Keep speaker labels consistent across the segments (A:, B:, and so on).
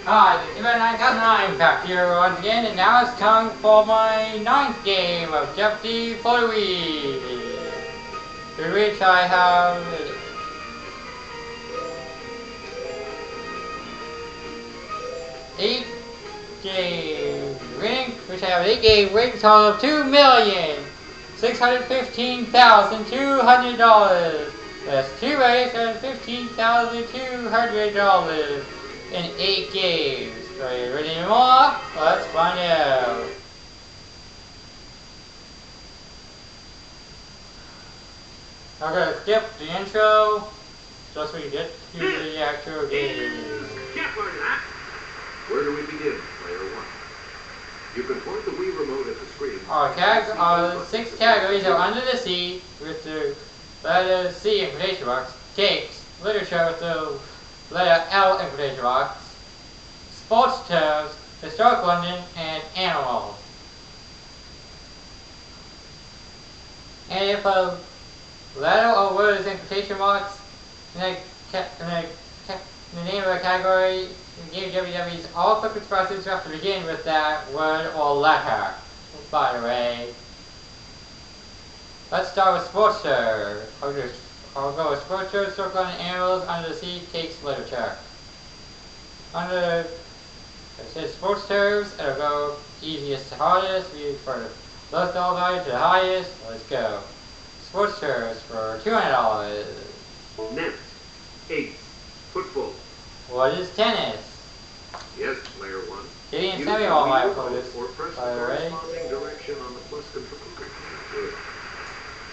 A: Hi, this is Jeopardy back here once again, and now it's time for my 9th game of Jeopardy for the week, to which I have 8 games winning, which I have 8 games winning, total of $2,615,200. That's $2,615,200 in 8 games. Are you ready for more? Let's find out. I'm gonna skip the intro just so we get to the actual game.
B: Where do we begin? Player 1. You can point the Wii remote at the screen.
A: Our 6 categories are under the sea with the letter C in quotation marks, cakes, literature with the letter L in quotation marks, sports terms, historic London, and animals. And if a letter or word is in quotation marks in the name of a category, in Game WW's all quick responses have to begin with that word or letter, by the way. Let's start with sports terms. I'll go with sports terms, historic London, animals, under the sea, cakes, literature. It says sports terms, it'll go easiest to hardest, we for the lowest dollar value to the highest. Let's go. Sports terms for $200.
B: Net. Ace. Football.
A: What is tennis?
B: Yes, player 1.
A: Kitty and
B: Use
A: Sammy
B: the
A: all
B: Wii
A: my
B: remote
A: opponents.
B: or press the
A: By the way,
B: corresponding direction on the plus control. Good.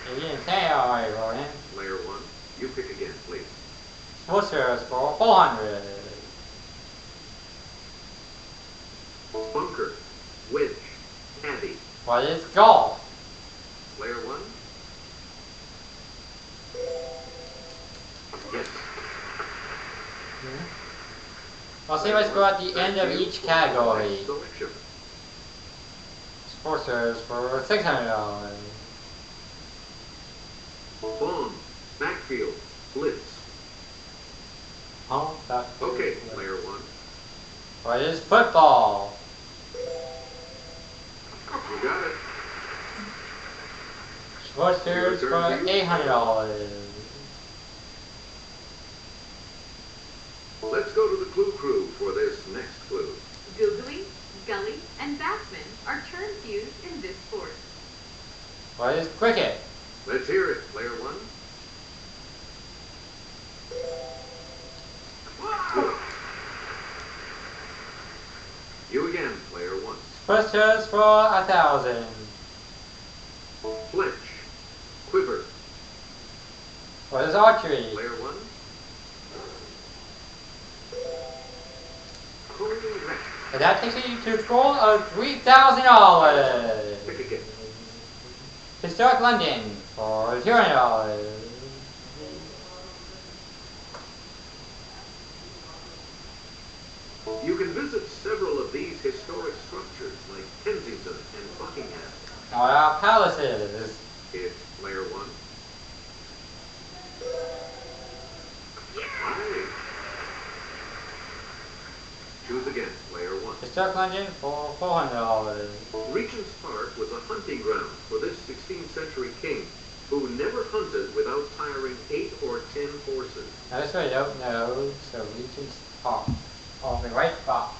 A: Kitty and Sammy all my opponents.
B: Player 1. You pick again, please.
A: Sports terms for $400.
B: Bunker. Wedge. Caddy.
A: What is golf?
B: Player 1. Yes.
A: I'll say let's go at the end of each category.
B: Selection.
A: Sports terms for $600.
B: Bomb. Backfield. Blitz.
A: Oh, that.
B: Okay, player 1.
A: What is football?
B: You got it.
A: Sports terms for $800.
B: Let's go to the Clue Crew for this next clue.
C: Googly, gully, and batsman are terms used in this sport.
A: What is cricket?
B: Let's hear it, player 1. Good. You again, player 1.
A: Sports terms for $1,000.
B: Fletch. Quiver.
A: What is archery?
B: Player 1. Correct.
A: And that takes you to a score of $3,000.
B: Pick again.
A: Historic London for $200.
B: You can visit several of these historic structures like Kensington and Buckingham.
A: What are palaces?
B: It's player 1. Right. Choose again, player 1.
A: Historic London for $400.
B: Regent's Park was a hunting ground for this 16th century king who never hunted without tiring 8 or 10 horses.
A: Now this one I don't know, so Regent's Park. On the right spot.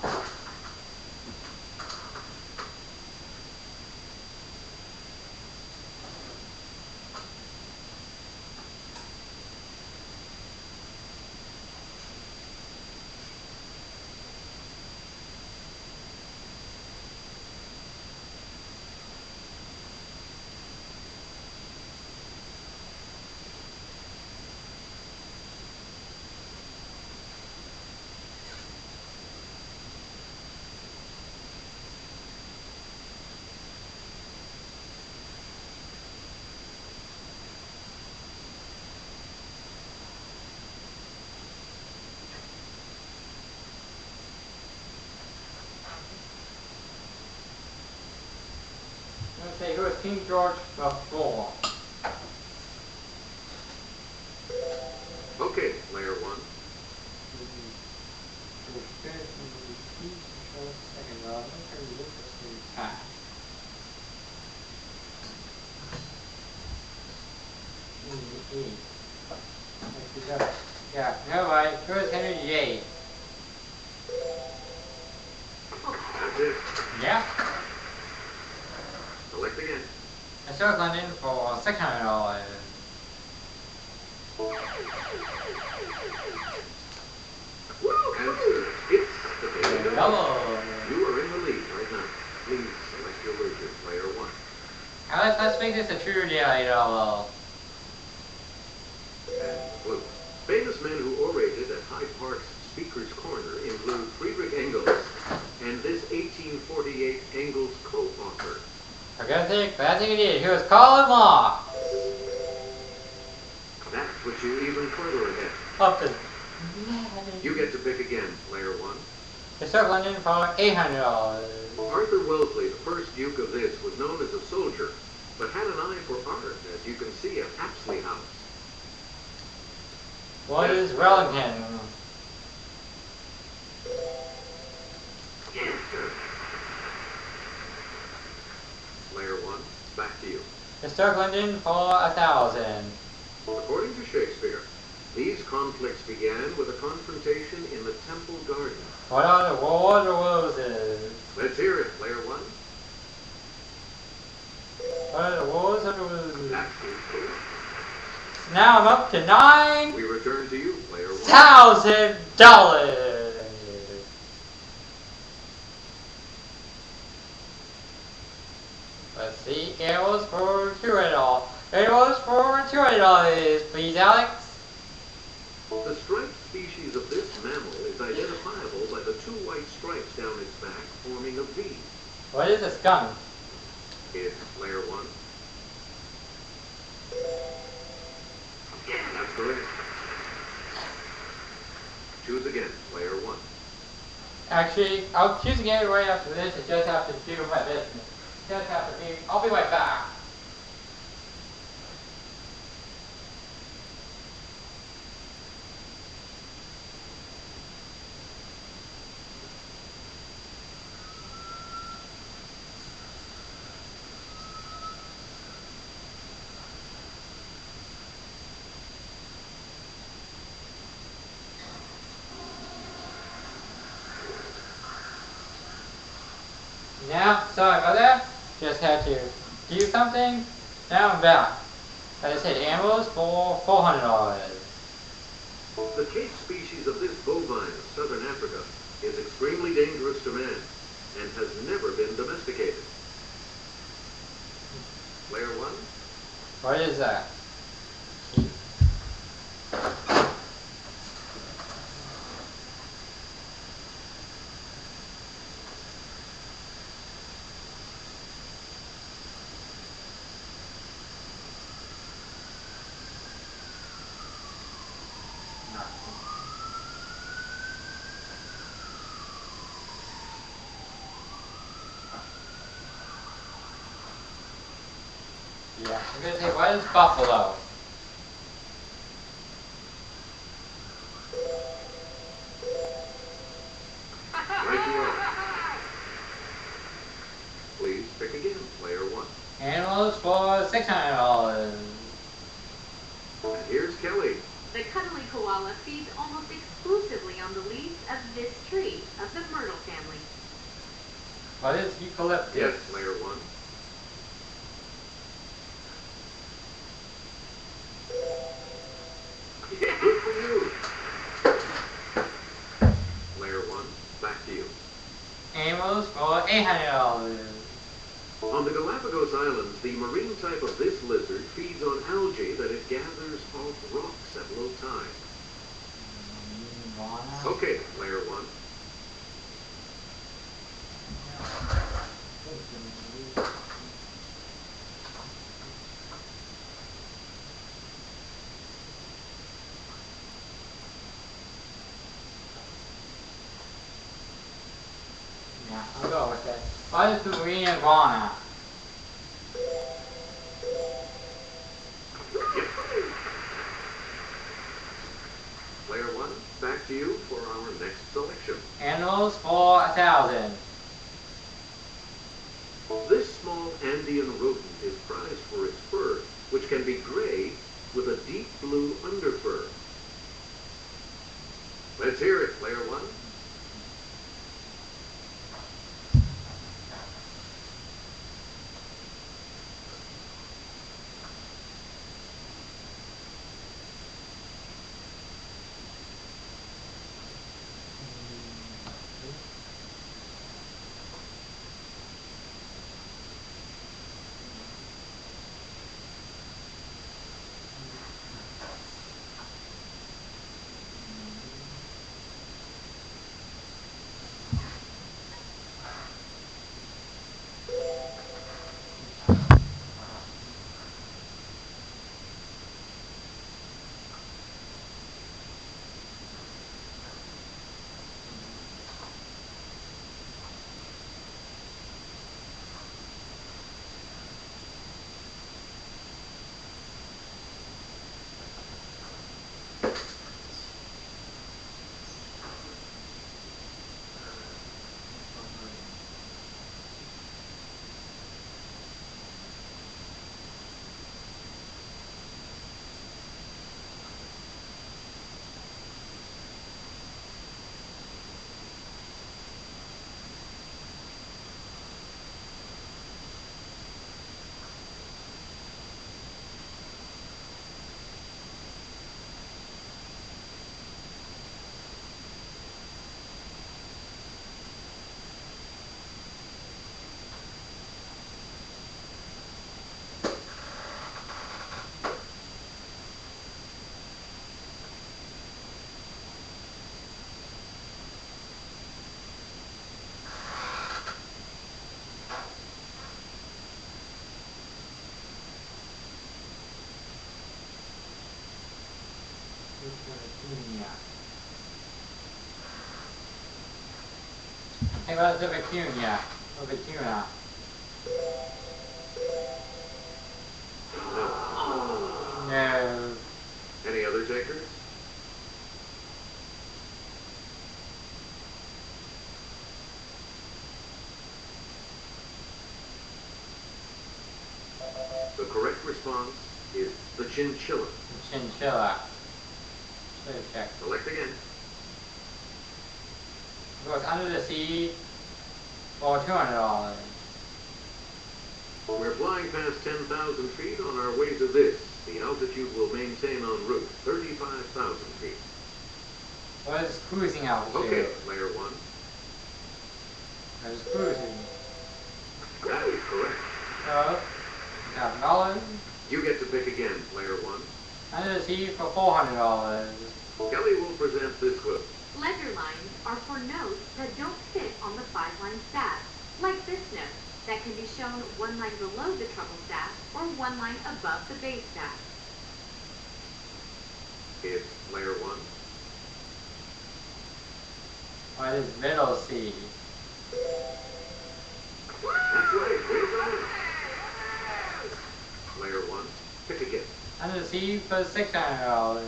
A: Okay, who is King George IV?
B: Okay, player 1.
A: Second row, time. Yeah, no right. First Henry J.
B: That's it.
A: Yeah.
B: Select again.
A: I started London for $600.
B: Answer. It's the Daily Double.
A: Double.
B: You are in the lead right now. Please select your wager, player 1.
A: Let's make this a true daily double.
B: And blue. Famous men who orated at Hyde Park's Speaker's Corner include Friedrich Engels and this 1848 Engels co-author.
A: I think it is. Here's Karl Marx.
B: That puts you even further ahead.
A: Up to
B: You get to pick again, player 1.
A: I started London for $800.
B: Arthur Wellesley, the first Duke of this, was known as a soldier, but had an eye for art, as you can see at Apsley House.
A: What is Wellington?
B: Player 1, back to you.
A: I started London for $1,000.
B: According to Shakespeare, these conflicts began with a confrontation in the Temple Garden.
A: What are the War of the Roses?
B: Let's hear it, player 1.
A: What are the Wars of the Roses?
B: Absolutely.
A: Now I'm up to $9,000.
B: We return to you, player 1.
A: Let's see, arrows for $200. Arrows for $200, please, Alex.
B: The striped species of this mammal is identifiable by the 2 white stripes down its back forming a V.
A: What is a skunk?
B: It's player 1. That's correct. Choose again, player 1.
A: Actually, I'll choose again right after this. I just have to do my business. I'll be right back. Now, sorry about that. Just had to do something. Now I'm back. I just hit animals for $400.
B: The Cape species of this bovine of southern Africa is extremely dangerous to man and has never been domesticated. Player 1.
A: What is that? Yeah, I'm gonna say, what is buffalo?
B: Right you are. Please pick again, player 1.
A: Animals for $600.
B: And here's Kelly.
C: The cuddly koala feeds almost exclusively on the leaves of this tree of the myrtle family.
A: What is eucalyptus?
B: Yes, player 1. Good for you. Player 1, back to you.
A: Animals for $800.
B: On the Galapagos Islands, the marine type of this lizard feeds on algae that it gathers off rocks at low tide. Okay, player 1.
A: Yeah, I'll go with that. What is the marine iguana?
B: Player 1, back to you for our next selection.
A: Animals for 1,000.
B: This small Andean rodent is prized for its fur, which can be gray with a deep blue underfur. Let's hear it, player one.
A: Hey, what's the Vicuña? Oh, Vicuña. No.
B: Any other takers? The correct response is the chinchilla.
A: Chinchilla. Should have checked.
B: Select again.
A: Goes under the sea for $200.
B: We're flying past 10,000 feet on our way to this. The altitude will maintain en route 35,000 feet.
A: What is cruising altitude?
B: Okay, player one.
A: I was cruising.
B: That is correct.
A: So, $1,000.
B: You get to pick again, player one.
A: Under the sea for $400.
B: Kelly will present this clue.
C: Ledger lines are for notes that don't fit on the 5-line stats, like this note, that can be shown one line below the treble stat or one line above the base stat.
B: It's player one.
A: What is middle sea?
B: That's right, way to go. Player one, pick again.
A: Under the sea for $600.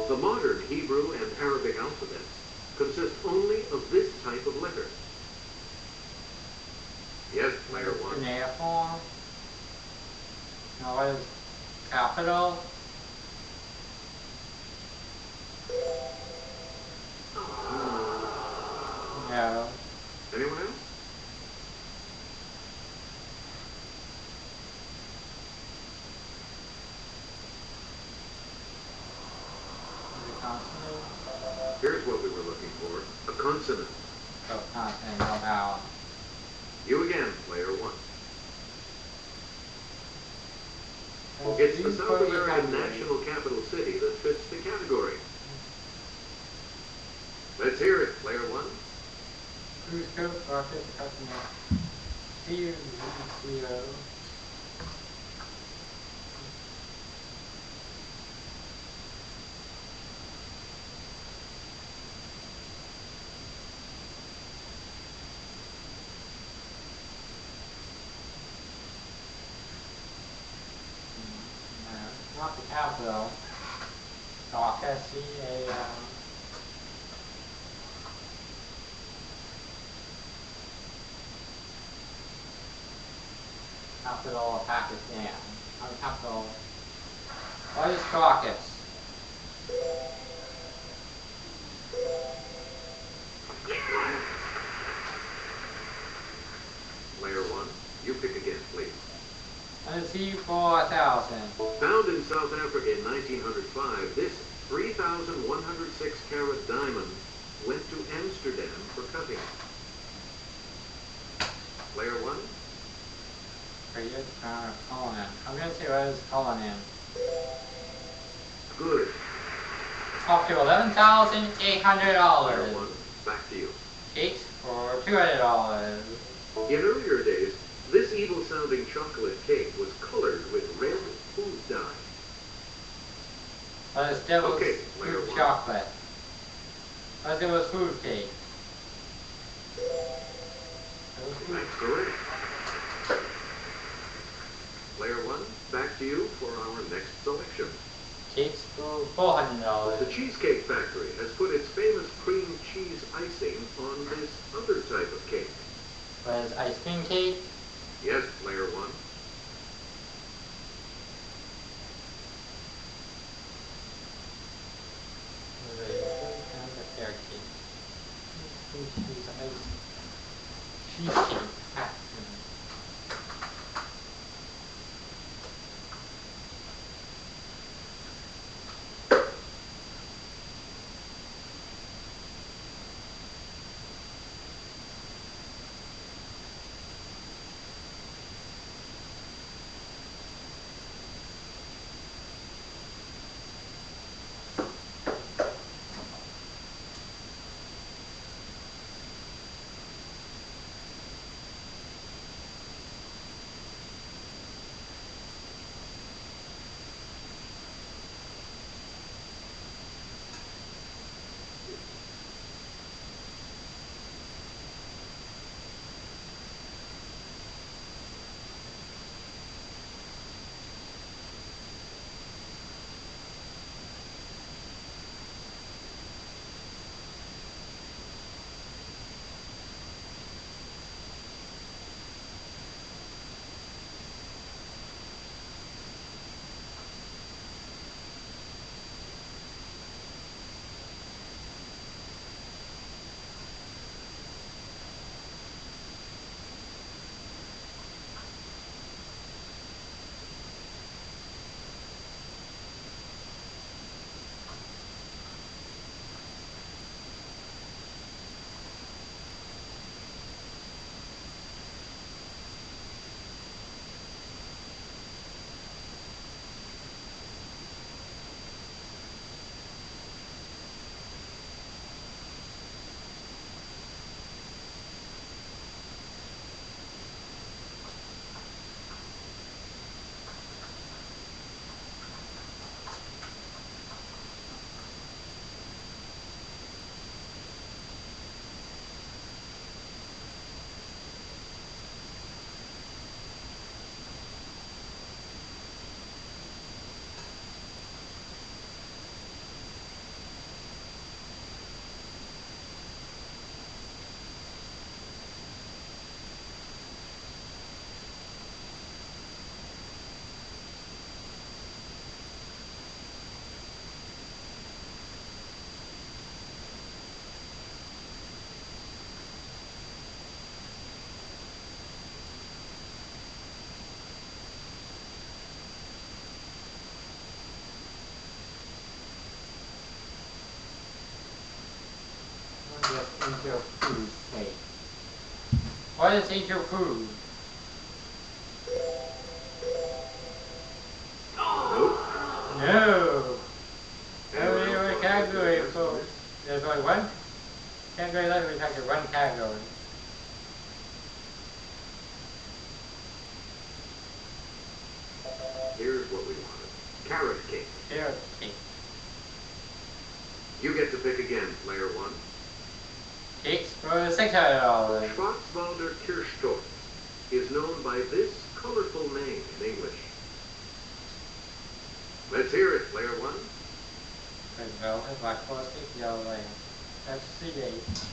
B: The modern Hebrew and Arabic alphabets consist only of this type of letter. Yes, player one.
A: Cuneiform. Now what is capital? No.
B: Anyone else?
A: Is it consonant?
B: Here's what we were looking for. A consonant.
A: Oh, consonant, no vowel.
B: You again, player one. It's the South American national capital city that fits the category. Let's hear it, player one.
A: Cruise coat or office customer. C-U-Z-C-O. Not the capital. Dock, S-C-A-L. capital of Pakistan. Capital. What is Caracas?
B: Layer 1, you pick again, please.
A: Let's see, 4,000.
B: Found in South Africa in 1905, this 3,106 carat diamond went to Amsterdam for cutting. Layer 1,
A: Created colon. I'm gonna say what is colon in.
B: good.
A: Up to $11,800.
B: Layer 1, back to you.
A: Cakes for $200.
B: In earlier days, this evil-sounding chocolate cake was colored with red food dye.
A: What is devil's
B: Okay,
A: food
B: layer 1.
A: chocolate? What is devil's food cake? Devil's food.
B: That's correct. Layer 1, back to you for our next selection.
A: Cakes for $400.
B: The Cheesecake Factory has put its famous cream cheese icing on this other type of cake.
A: What is ice cream cake?
B: Yes, layer 1.
A: Carrot cake. Cheesecake. Angel food cake. What is angel food?
B: Nope.
A: No. Every category, folks. There's only one category left. We have one category.
B: Here's what we wanted. Carrot cake.
A: Carrot cake.
B: You get to pick again, layer 1.
A: Cakes for $600.
B: Schwarzwälder Kirschtorte is known by this colorful name in English. Let's hear it, layer 1.
A: Red velvet, black forest cake, yellow lamb. That's C8.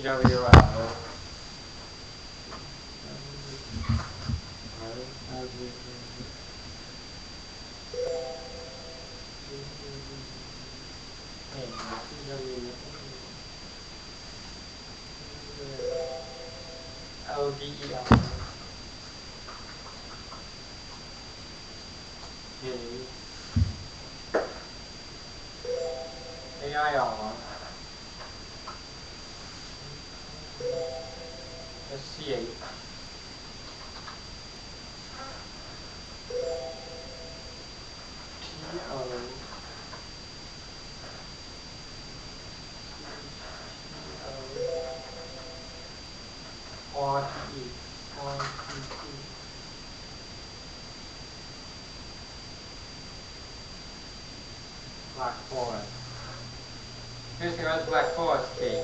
A: TWL. LDER. AIR. SCH. Black Forest. Here's your other Black Forest key.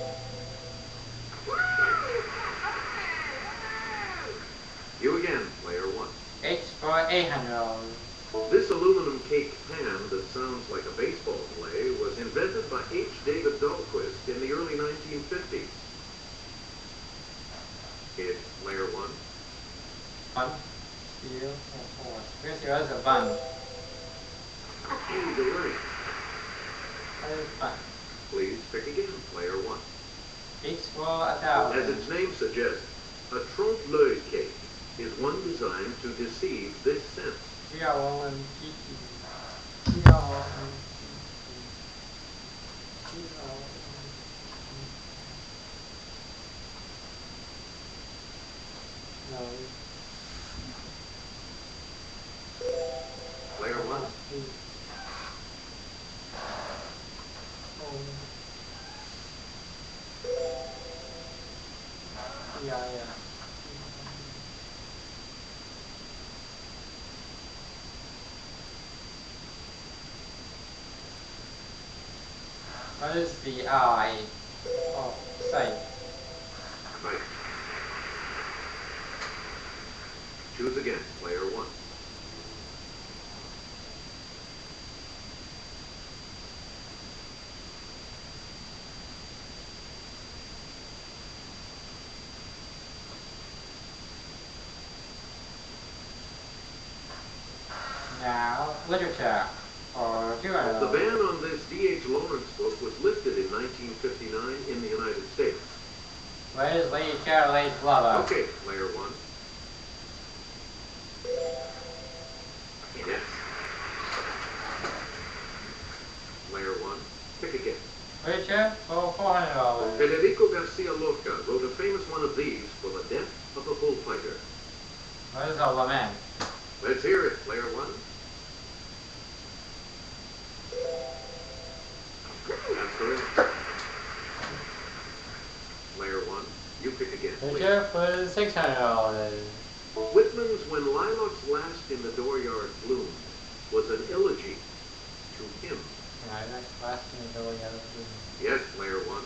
B: You again, player one.
A: H for $800.
B: This aluminum cake pan that sounds like a baseball play was invented by H. David Dahlquist in the early 1950s. It's player one.
A: 1, 2, 4. Here's your other bun.
B: And delay.
A: What is bun?
B: Please pick again, player one.
A: H for 1,000.
B: As its name suggests, a trompe-l'oeil cake is one designed to deceive this sense. Player one.
A: What is the I? Oh, site.
B: Right. Choose again, player one.
A: Now, literature. Or
B: The
A: $200.
B: ban on this D.H. Lawrence book was lifted in 1959 in the United States.
A: What is Lady Charolaine's lover?
B: Okay, player one. Yes. Player one. Pick again.
A: Literature for $400.
B: Federico Garcia Lorca wrote a famous one of these for the death of a bullfighter.
A: What is a lament?
B: Let's hear it, player one. That's correct. Player one, you pick again, please.
A: Literature for $600.
B: Whitman's When Lilacs Last in the Dooryard Bloomed was an elegy to him.
A: I like last in the door,
B: Yes, player one.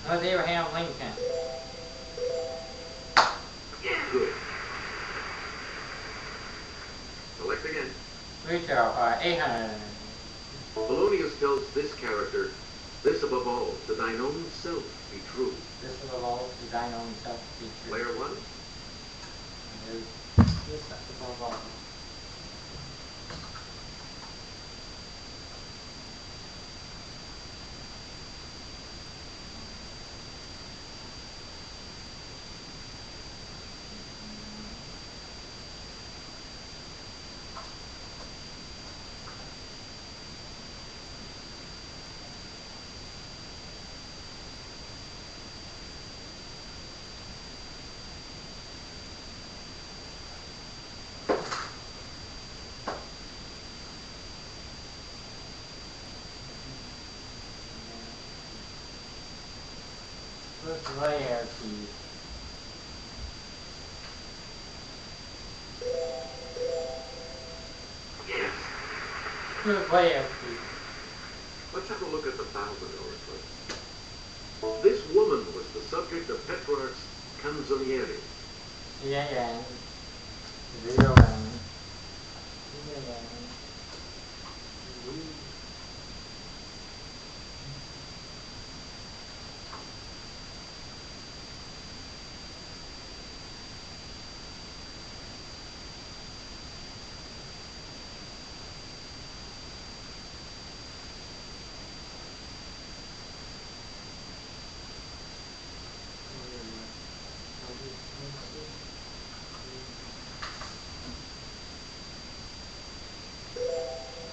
A: That was Abraham Lincoln.
B: Good. Select again.
A: Literature for $800.
B: Polonius tells this character, "This above all, to thine own self be true."
A: This is all to thine own self be true.
B: Player one.
A: This above all. First layer key. Play it.
B: Let's have a look at the $1,000 clip. This woman was the subject of Petrarch's Canzoniere.
A: Yeah. 0 and.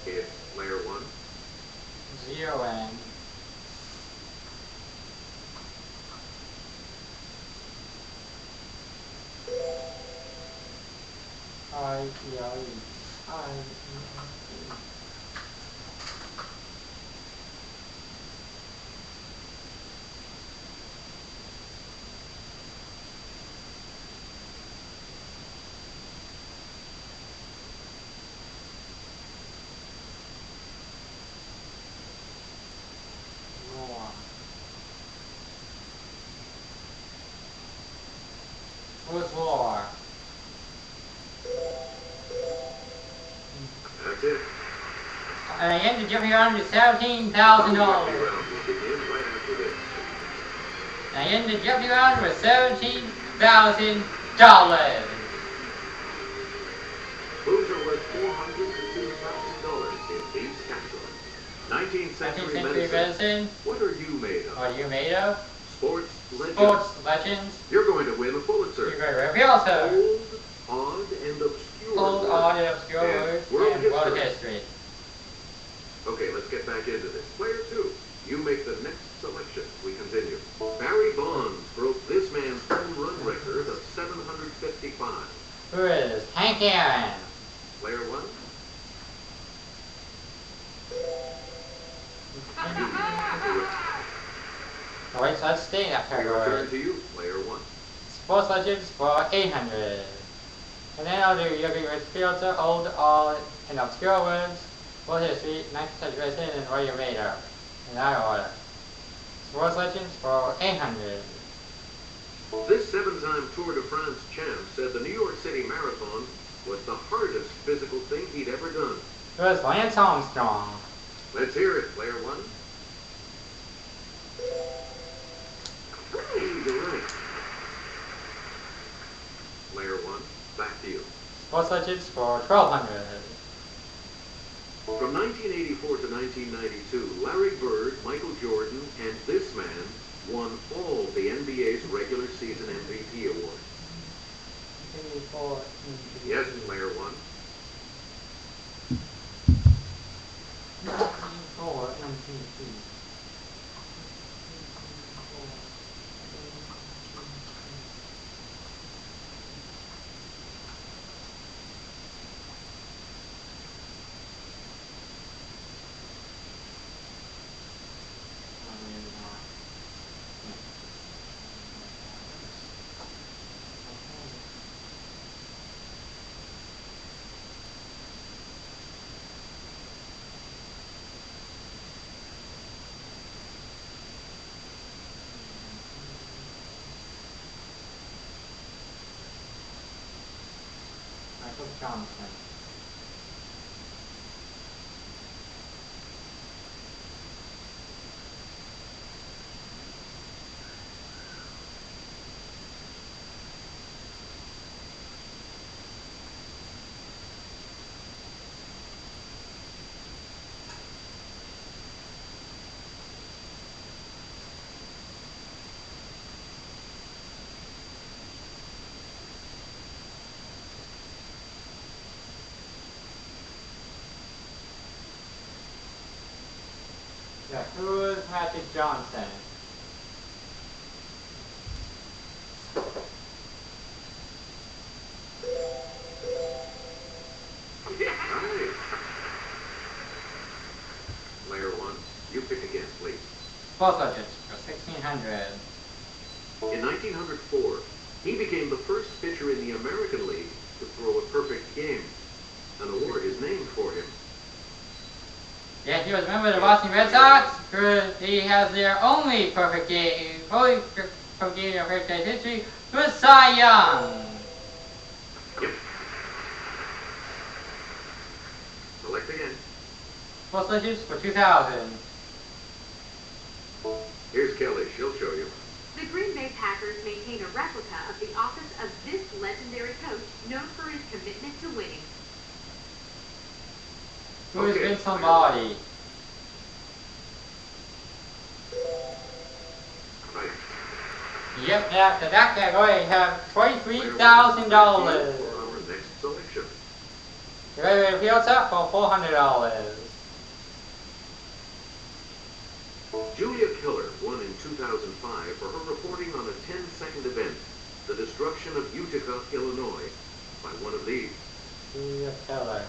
B: It's layer 1.
A: 0 and. Who's war?
B: That's it.
A: And I end the Jeopardy round with $17,000.
B: Jeopardy round will begin right after this.
A: I end the Jeopardy round with $17,000.
B: Clues are worth $400 to $2,000 in these categories. 19th century
A: 19th century
B: medicine.
A: medicine.
B: What are you made of?
A: What are you made of?
B: Sports legends.
A: Sports legends.
B: You're going to win a Pulitzer.
A: You're going to review also.
B: Old, odd, and obscure.
A: Old,
B: words.
A: odd, and obscure
B: And
A: words.
B: world
A: And
B: history.
A: world history.
B: Okay, let's get back into this. Player 2. You make the next selection. We continue. Barry Bonds broke this man's home run record of 755.
A: Who is Hank Aaron?
B: Player 1.
A: Oh, wait, so let's stay in that
B: Your
A: category.
B: turn to you. Player 1.
A: Sports legends for 800. And then I'll do Yogi Rich Filter, old, odd, and obscure words, world history, 19th century medicine, and what you're made of. In that order. Sports legends for 800.
B: This 7-time Tour de France champ said the New York City Marathon was the hardest physical thing he'd ever done.
A: Who is Lance Armstrong?
B: Let's hear it, Player 1. Hey, you're right. Player 1, back to you.
A: Sports legends for 1200.
B: From 1984 to 1992, Larry Bird, Michael Jordan, and this man won all the NBA's regular season MVP awards. Yes, Player 1.
A: Michael Johnson. Yeah, who is Magic Johnson?
B: Right. Player 1, you pick again, please.
A: Sports legends for 1600.
B: In 1904, he became the first pitcher in the American League to throw a perfect game. An award is named for him.
A: Yeah, he was a member of the Boston Red Sox. He has their only perfect game, perfect game in franchise history was Cy Young.
B: Yep. Select again.
A: Most legends for 2000.
B: Here's Kelly. She'll show you.
C: The Green Bay Packers maintain a replica of the office of this legendary coach known for his commitment to winning.
A: Who has been somebody?
B: Right.
A: Yep, that category have $23,000.
B: For our next selection.
A: You ready to field up for $400.
B: Julia Keller won in 2005 for her reporting on a 10-second event, the destruction of Utica, Illinois, by one of these.
A: Julia Keller.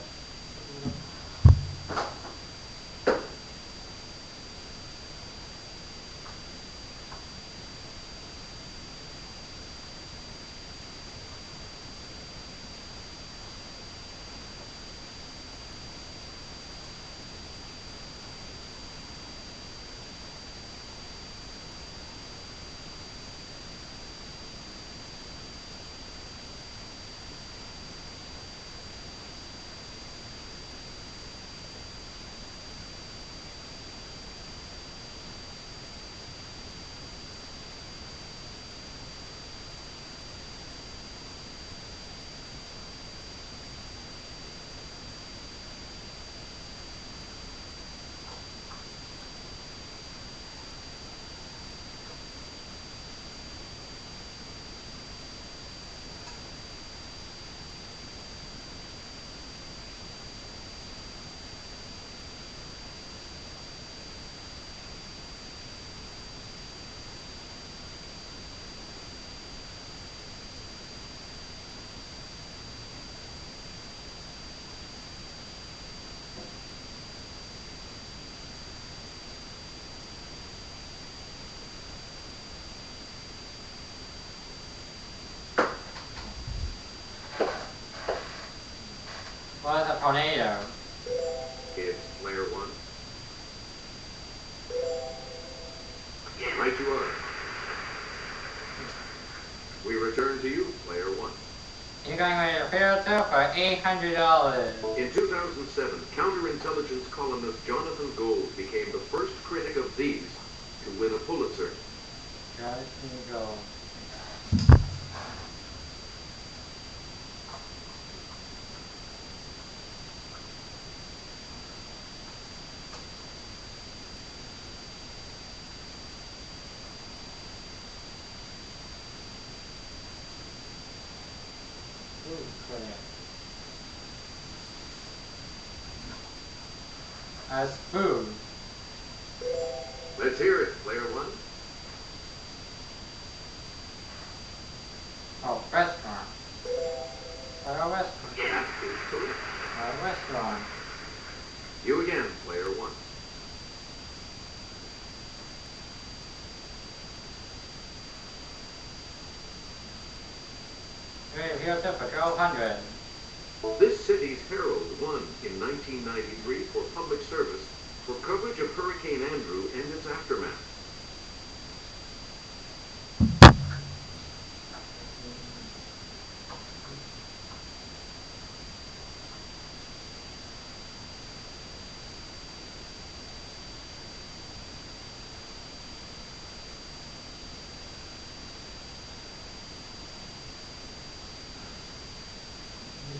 A: What is a tornado?
B: It's player one. Right you are. We return to you, player one.
A: You're going to a field up for $800.
B: In 2007, counterintelligence columnist Jonathan Gold became the first critic of these to win a Pulitzer.
A: Got it, here you go. As food.
B: Let's hear it, player one.
A: Oh, restaurant. A restaurant.
B: Yeah. Correct.
A: A restaurant.
B: You again, player one.
A: Field up for $1,200.
B: This city's Herald won in 1993 for public service for coverage of Hurricane Andrew and its aftermath.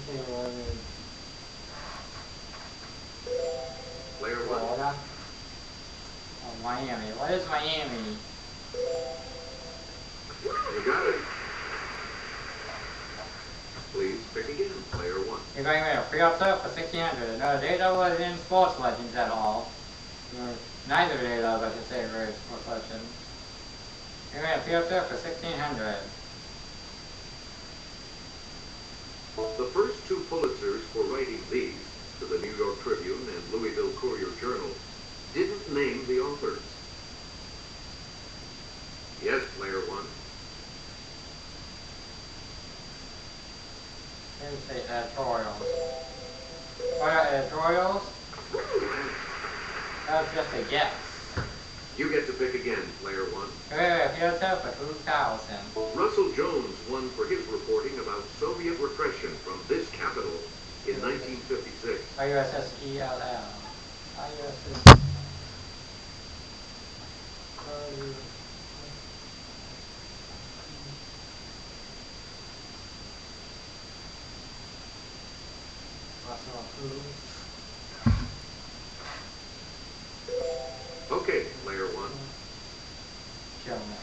B: Player one.
A: Florida. Oh, Miami. What is Miami?
B: You got it. Please pick again, player one.
A: You're going to field up for $1,600. No, data was in sports legends at all. Neither data, I should say, were sports legends. You're going to field up for $1,600.
B: The first two Pulitzers for writing these to the New York Tribune and Louisville Courier Journal didn't name the authors. Yes, player one.
A: Here's the editorials. What are editorials? That was just a guess.
B: You get to pick again, player 1.
A: Here's up for 2,000.
B: Russell Jones won for his reporting about Soviet repression from this capital in 1956.
A: IUSSELL. IUSS.
B: Okay, player 1.
A: Gentlemen.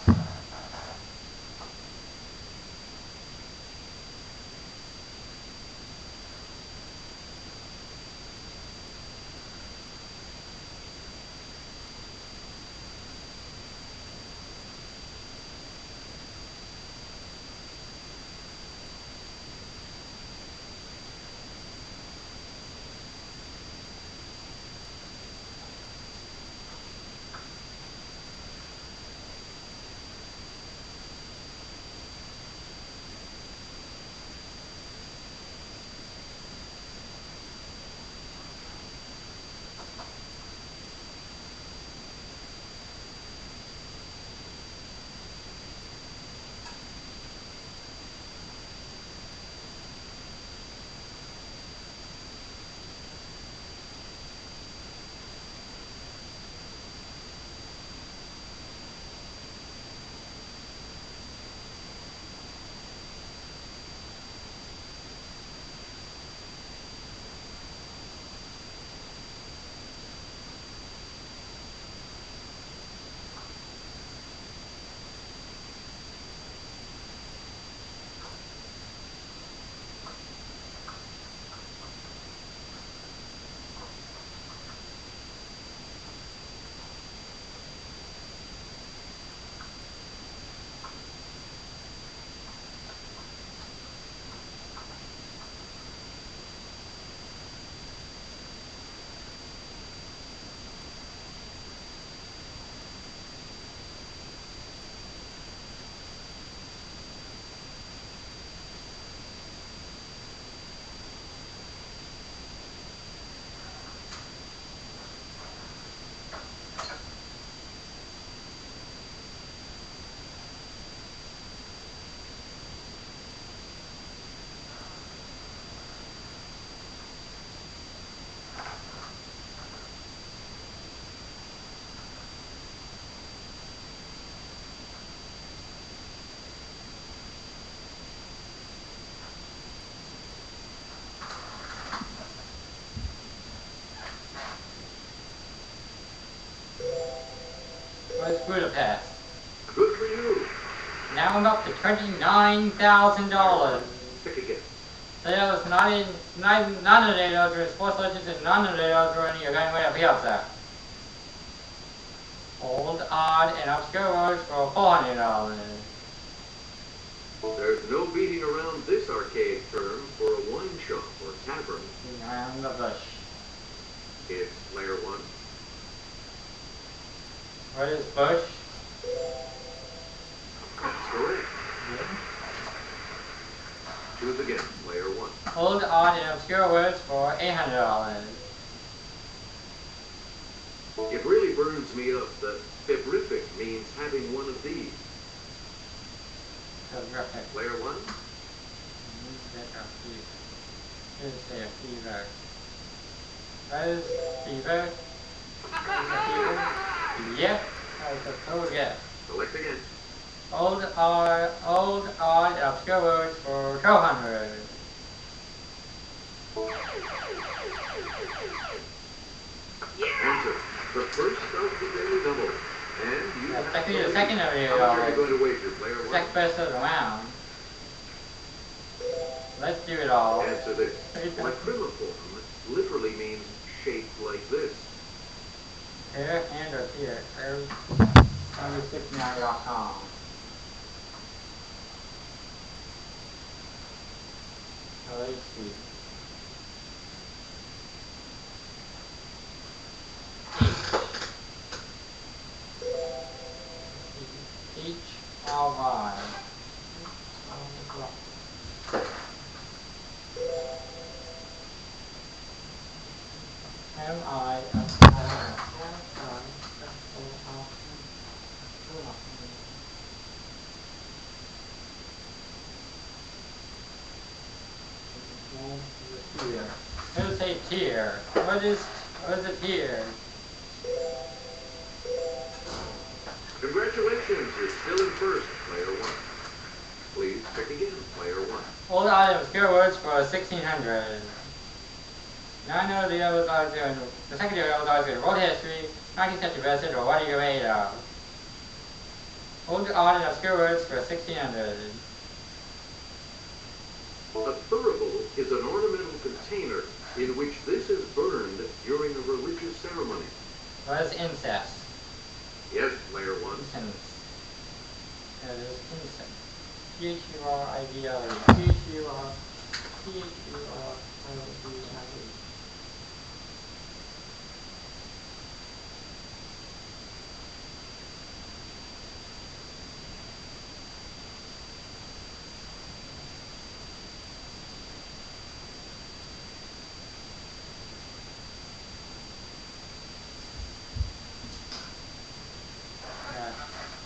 A: Where's Budapest?
B: Good for you.
A: Now I'm up to $29,000.
B: Pick again.
A: Those none of those were sports legends and none of those were any going way up here, sir. Old, odd, and obscure words for $400.
B: There's no beating around this archaic term for a wine shop or tavern.
A: Around the bush.
B: It's player 1.
A: What is bush?
B: That's correct. Choose again, player 1.
A: Old, odd, and obscure words for $800.
B: It really burns me up that febrific means having one of these.
A: Terrific.
B: Player 1.
A: Here's a fever. What is fever? Fever? Yep, that's a total guess.
B: Select again.
A: Old, odd, and obscure words for $200.
B: Answer. The first of the daily double. And you
A: That's
B: have
A: actually the second of the
B: How much are you going to wager, player 1?
A: second best of the round. Let's do it all.
B: Answer this. Lacrimiform literally means shaped like this.
A: Here and up here. Every69.com. So let's see. H-L-Y. M-I-S-I-N. Tier. It'll say tier. What is a tier?
B: Congratulations, you're still in first, player 1. Please pick again, player 1.
A: Old items, cure words for 1600. Now I know the old items, the secondary old items, world history, 19th century resident, or what are you made of? Old odd and obscure words for 1600.
B: A thurible is an ornamental container in which this is burned during a religious ceremony.
A: What is incest?
B: Yes, player 1.
A: Incense. That is incense. T-H-U-R-I-D-L-E. T-H-U-R-I-D-L-E.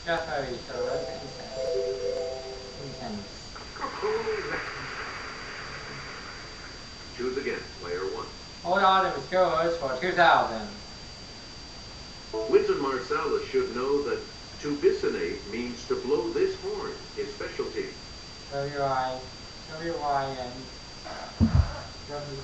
A: Jeopardy, so that's incense. Incense.
B: Choose again, player 1.
A: Hold on to obscure words for 2000.
B: Winston Marsalis should know that to bisonate means to blow this horn, his specialty.
A: W-I-N. W.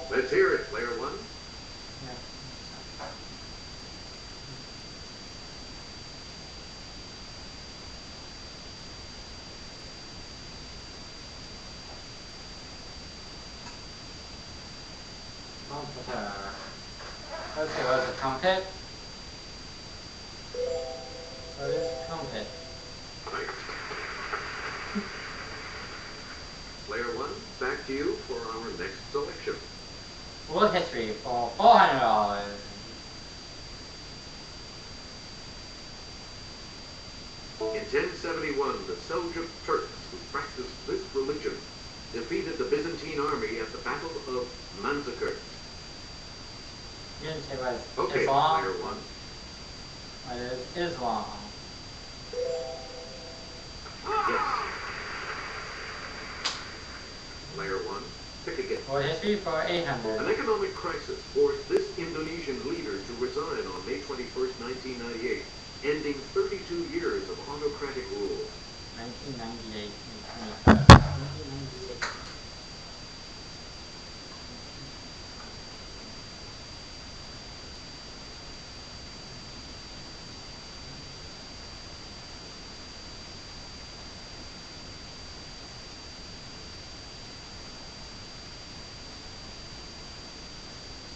B: Let's hear it, player 1.
A: Let's see, what's a trumpet? What is a trumpet?
B: Right. Player 1, back to you for our next selection.
A: World history for $400.
B: In 1071, the Seljuk Turks, who practiced this religion, defeated the Byzantine army at the Battle of Manzikert.
A: You didn't say what is
B: Okay,
A: Islam?
B: player 1.
A: What is Islam?
B: Yes. Player 1, pick again.
A: World history for
B: An
A: 800.
B: economic crisis forced this Indonesian leader to resign on May 21st, 1998, ending 32 years of autocratic rule.
A: 1998. 1998.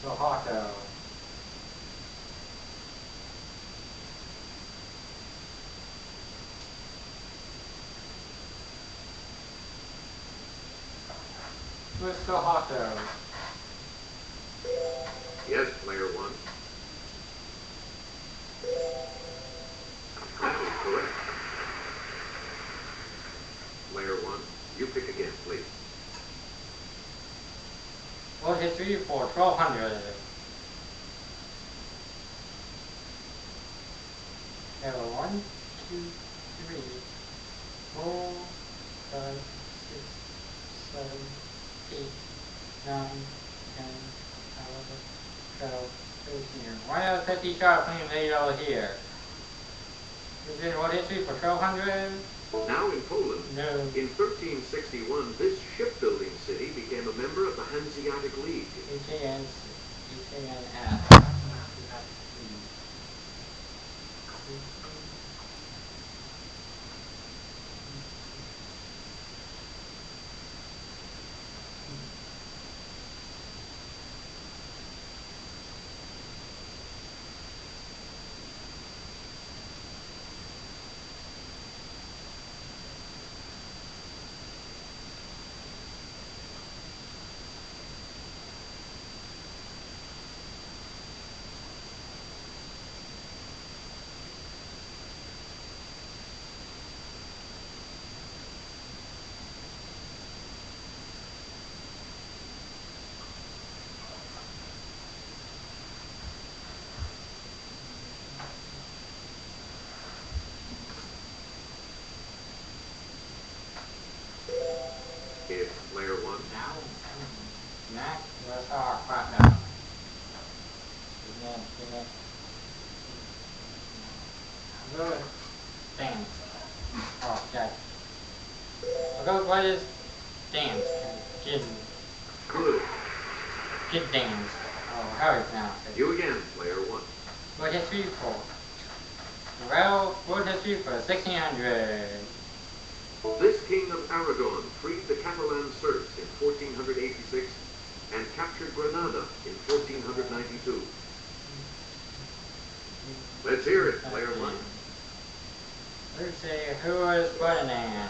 A: So hot though. What's so hot though?
B: Yes, player 1. That is correct. Player 1, you pick again, please.
A: World history for 1200. There were 1, 2, 3, 4, 5, 6, 7, 8, 9, 10, 11, 12, 13. Why not 50 sharp claim $80 here? Is it world history for 1200?
B: Now in Poland,
A: No.
B: in 1361, this shipbuilding city became a member of the Hanseatic League.
A: H-A-N-S. Dance. Oh, God. I'll go, what is dance?
B: Blue.
A: Gid dance. Oh, how do you pronounce it?
B: You again, player 1.
A: World history for. Well, world history for 1600.
B: This king of Aragon freed the Catalan serfs in 1486 and captured Granada in 1492. Let's hear it, player 1.
A: Let's see, who was Ferdinand?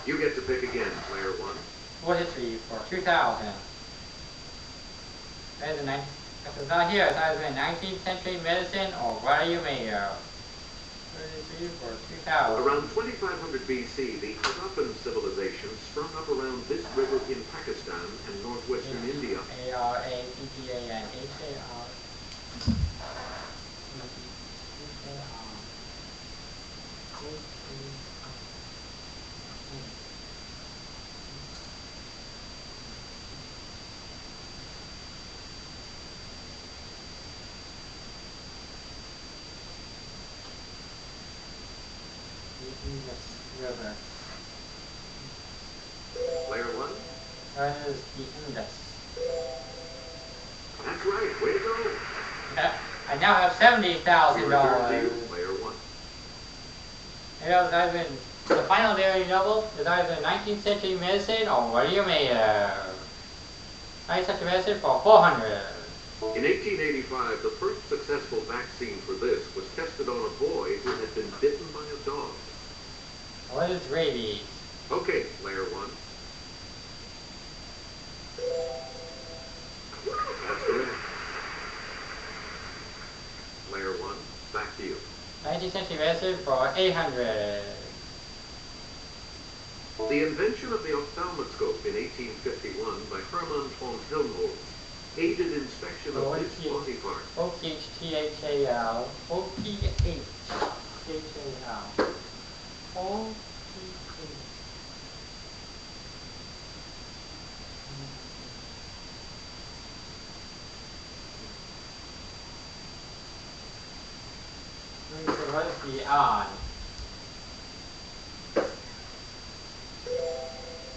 B: You get to pick again, player 1.
A: World history for 2000. There's a if it's not here, it's either in 19th century medicine or what are you made of? World history for 2000.
B: Around 2500 BC, the Harappan civilization sprung up around this river in Pakistan and northwestern India.
A: A-R-A-P-P-A-N-H-A-R. River.
B: Player 1?
A: What is the Indus?
B: That's right, way to go.
A: I now have $70,000.
B: Player 1.
A: It was either the final daily novel is either 19th century medicine or what are you made of? 19th century medicine for 400.
B: In 1885, the first successful vaccine for this was tested on a boy who had been bitten by a dog.
A: What is rabies?
B: Okay, player 1. That's correct. Player 1, back to you.
A: 19th century medicine for 800.
B: The invention of the ophthalmoscope in 1851 by Hermann von Helmholtz aided inspection of this body part.
A: O-P-H-T-H-A-L. O-P-H-T-H-A-L. O-P-H. What is the on?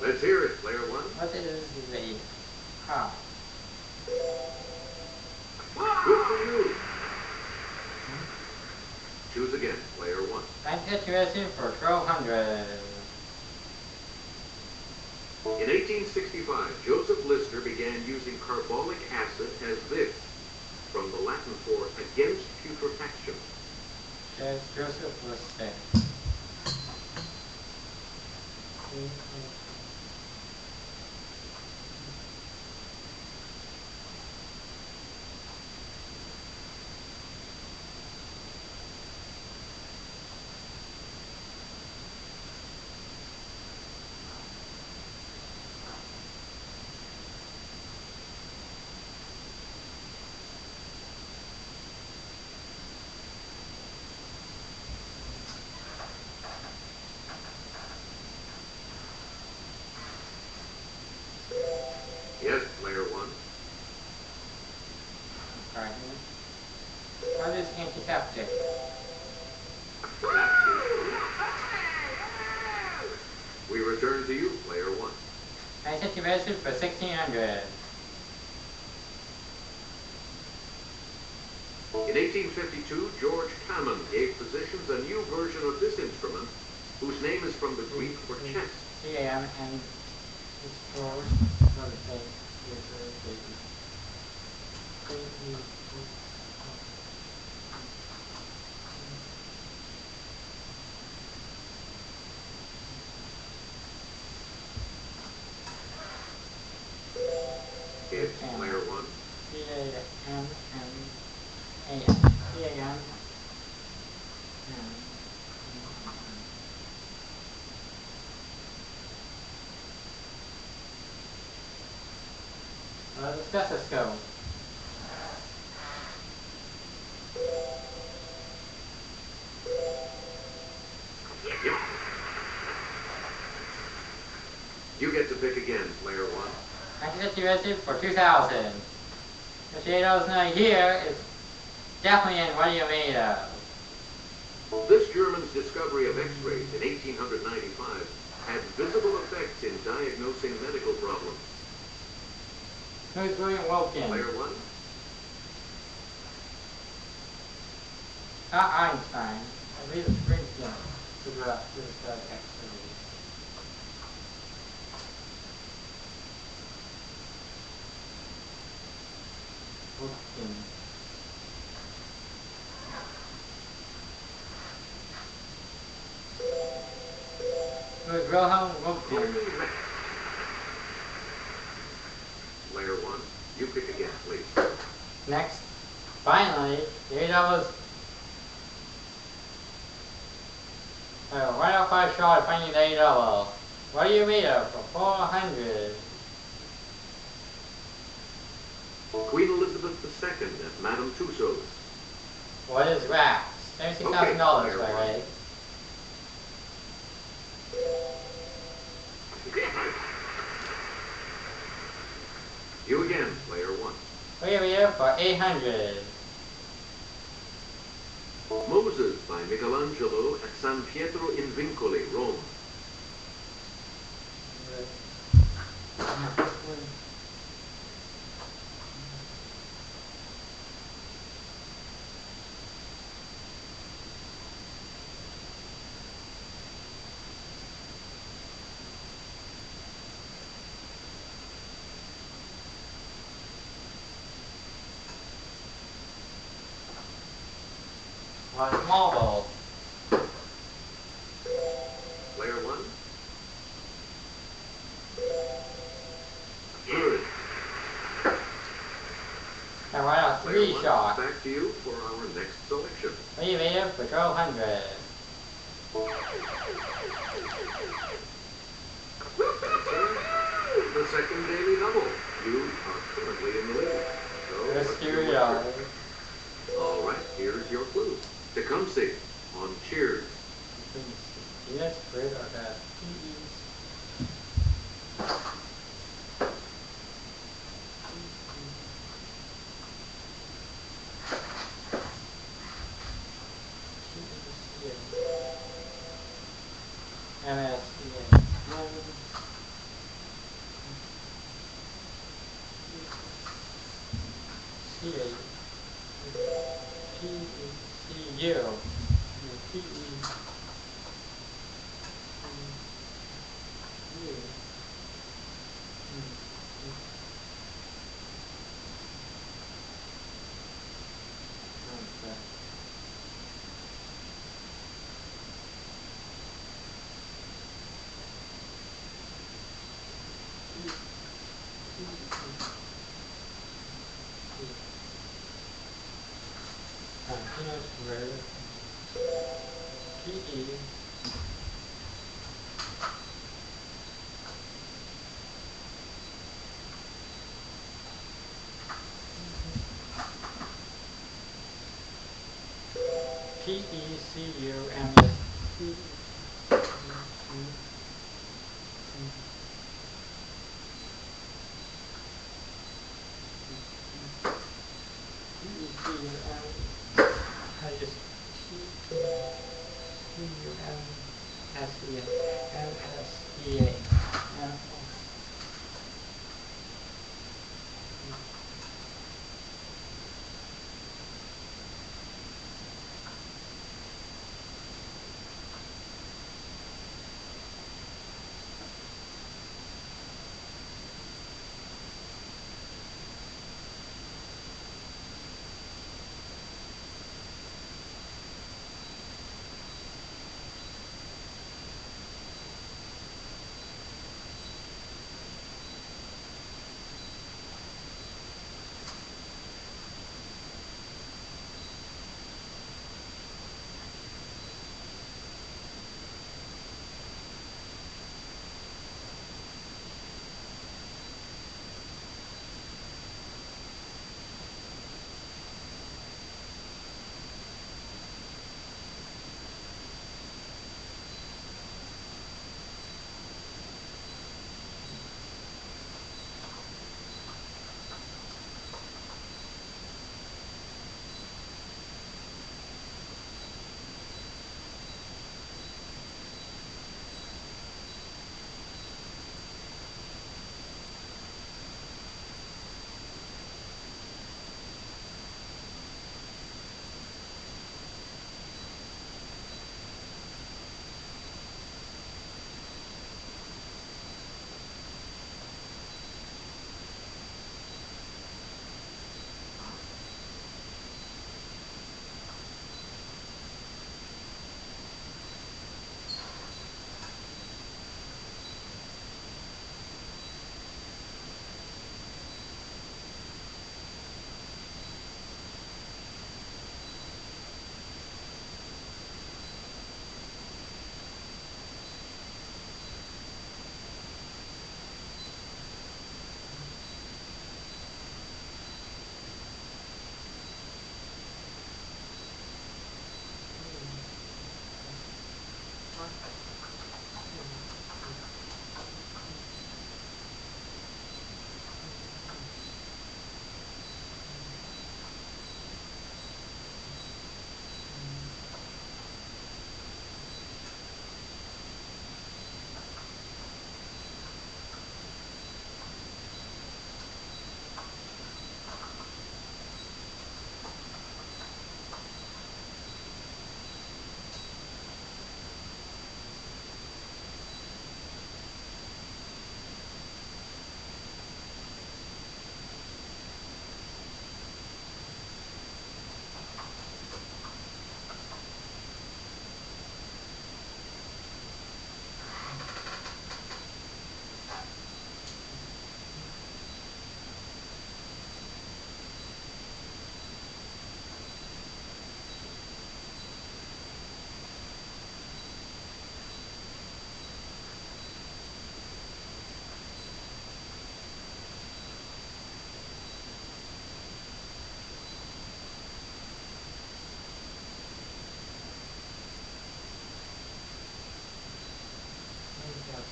B: Let's hear it, player 1.
A: What is the ha?
B: Good for you. Choose again, player 1.
A: 19th century medicine for 1200.
B: In 1865, Joseph Lister began using carbolic acid as this, from the Latin for against putrefaction.
A: There's Joseph Lister.
B: Yes, player 1.
A: Alright. What is antiseptic?
B: We return to you, player 1.
A: 19th century medicine for 1600.
B: In 1852, George Kamen gave physicians a new version of this instrument, whose name is from the Greek for chest.
A: C-A-M and it's for what is it?
B: It's player 1.
A: C-A-M-M-A-N. C-A-M. The stethoscope.
B: Yep. You get to pick again, player 1.
A: 1950 resident for 2000. If she knows not here, it's Definitely in what are you made of?
B: This German's discovery of X-rays in 1895 had visible effects in diagnosing medical problems.
A: Who's William Wilkins?
B: Player 1,
A: Einstein. I believe it's Springsteen. This is X-ray. Wilkins. It was Wilhelm Wilkins.
B: Player 1, you pick again, please.
A: Next, finally, the A-doubles. Right off our shot of finding the A-double. What are you made of for 400?
B: Queen Elizabeth II at Madame Tussauds.
A: What is wax? $76,000 by the way.
B: You again, player 1.
A: What are you made of for 800?
B: Moses by Michelangelo at San Pietro in Vincoli, Rome.
A: What is marble?
B: Player 1. Good.
A: And right off
B: Player
A: 3
B: 1,
A: shots.
B: back to you for our next selection.
A: What are you made of for 1200?
B: The second daily double. You are currently in the lead. So, let's do
A: Mystery
B: your
A: of.
B: work. All right, here's your clue. Tecumseh on Cheers.
A: Yes, great, okay. MSCA. PECU. PE. PECUMSC. I just MSEA.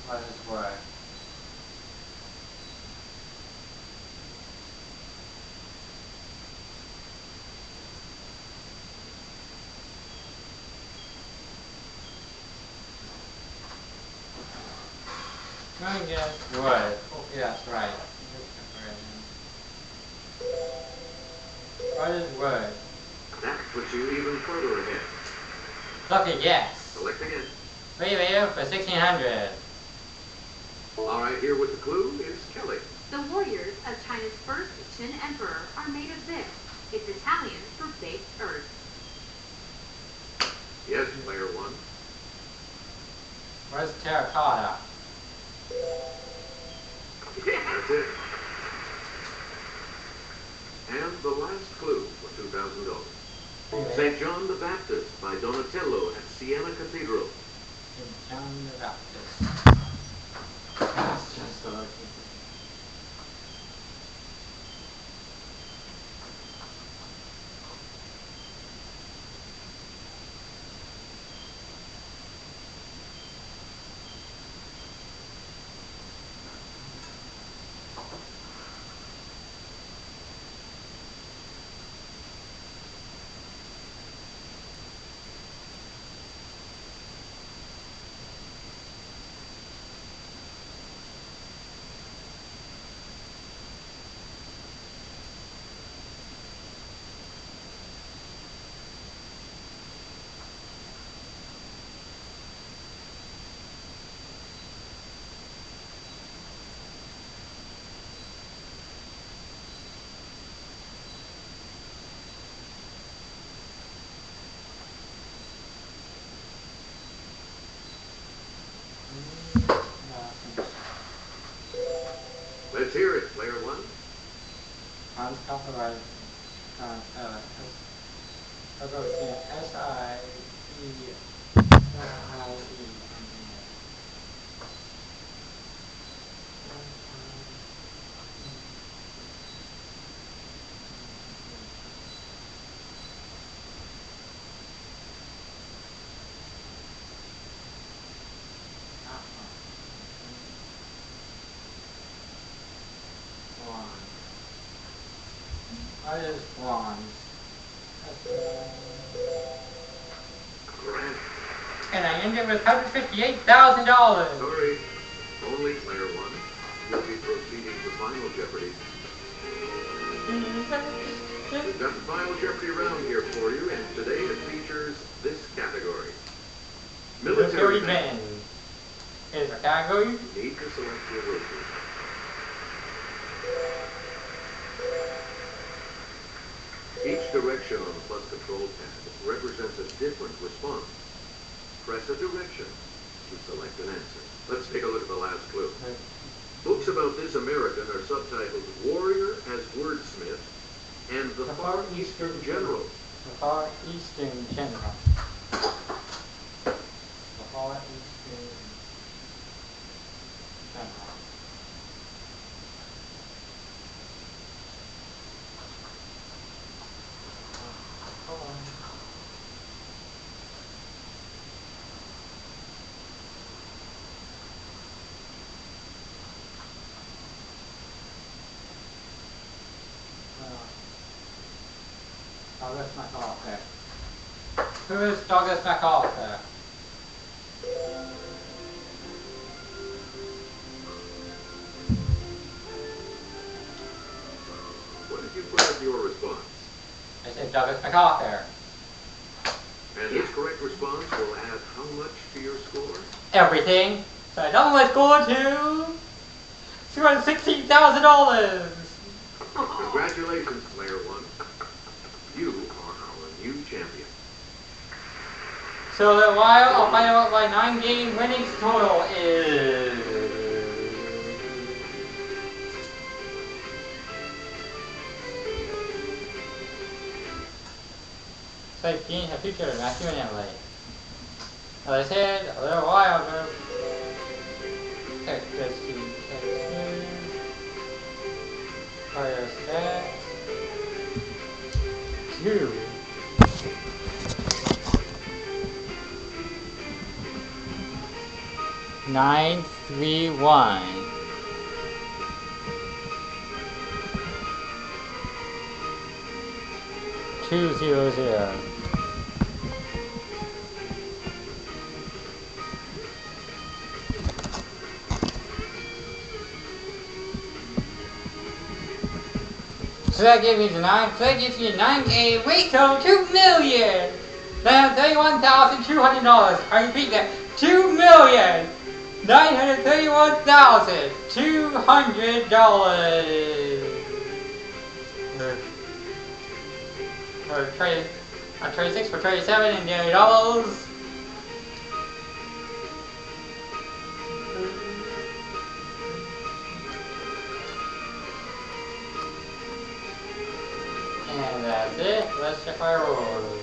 A: What is word? I guess word. Oh, yeah, that's right. What is word?
B: That puts you even further ahead.
A: Lucky guess.
B: Select again.
A: Review for 1600.
B: All right, here with the clue is Kelly.
C: The warriors of China's first Qin emperor are made of this. It's Italian for baked earth.
B: Yes, player one.
A: Where's terracotta?
B: That's it. And the last clue for $2,000. St. John the Baptist by Donatello at Siena Cathedral.
A: St. John the Baptist. That's just so lucky.
B: Let's hear it, player one.
A: Hans copyright. I'll go with S-I-E-L-I-E. What is bronze?
B: Grant.
A: And I ended with $158,000.
B: Sorry, only player one. We'll be proceeding to Final Jeopardy. We've got the Final Jeopardy round here for you, and today it features this category. Military men.
A: Is a category?
B: You need to select your rotor. Each direction on the plus control pad represents a different response. Press a direction to select an answer. Let's take a look at the last clue. Books about this American are subtitled Warrior as Wordsmith and The Far Eastern General.
A: The Far Eastern General. The Far Eastern General. Douglas McAuliffe? Who is Douglas McAuliffe?
B: What did you put as your response?
A: I said Douglas McAuliffe.
B: And his correct response will add how much to your score?
A: Everything. So I double my score to $216,000.
B: Congratulations, Player 1. You are our new champion.
A: So in a while, I'll find out what my 9-game winnings total is. It's like being a future, Matthew and Emily. As I said, a little while ago, text this to fire stats 2. Nine, 3, 1. Two, 0, 0. So that gives me the 9. So that gives me a 9K weight total $2,931,200. I repeat that, $2,931,200. For trade, on 26 for 37 and nearly doubles. And that's it. Let's check my rolls.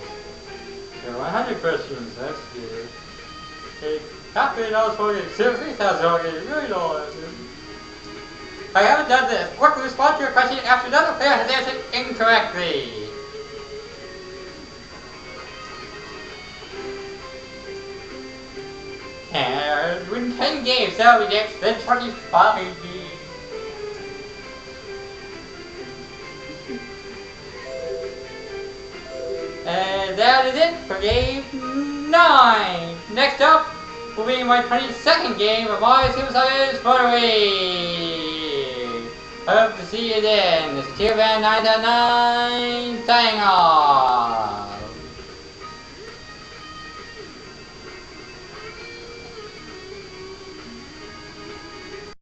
A: There are 100 questions. That's good. Okay, $500 for you. $3,000 really dollars. I haven't done this. Quickly respond to your question after another player has answered incorrectly. And win 10 games. That will be next. Then 25 games. And that is it for game 9. Next up will be my 22nd game of my Super Science Motorway. Hope to see you then. This is Tier Van 999 signing off.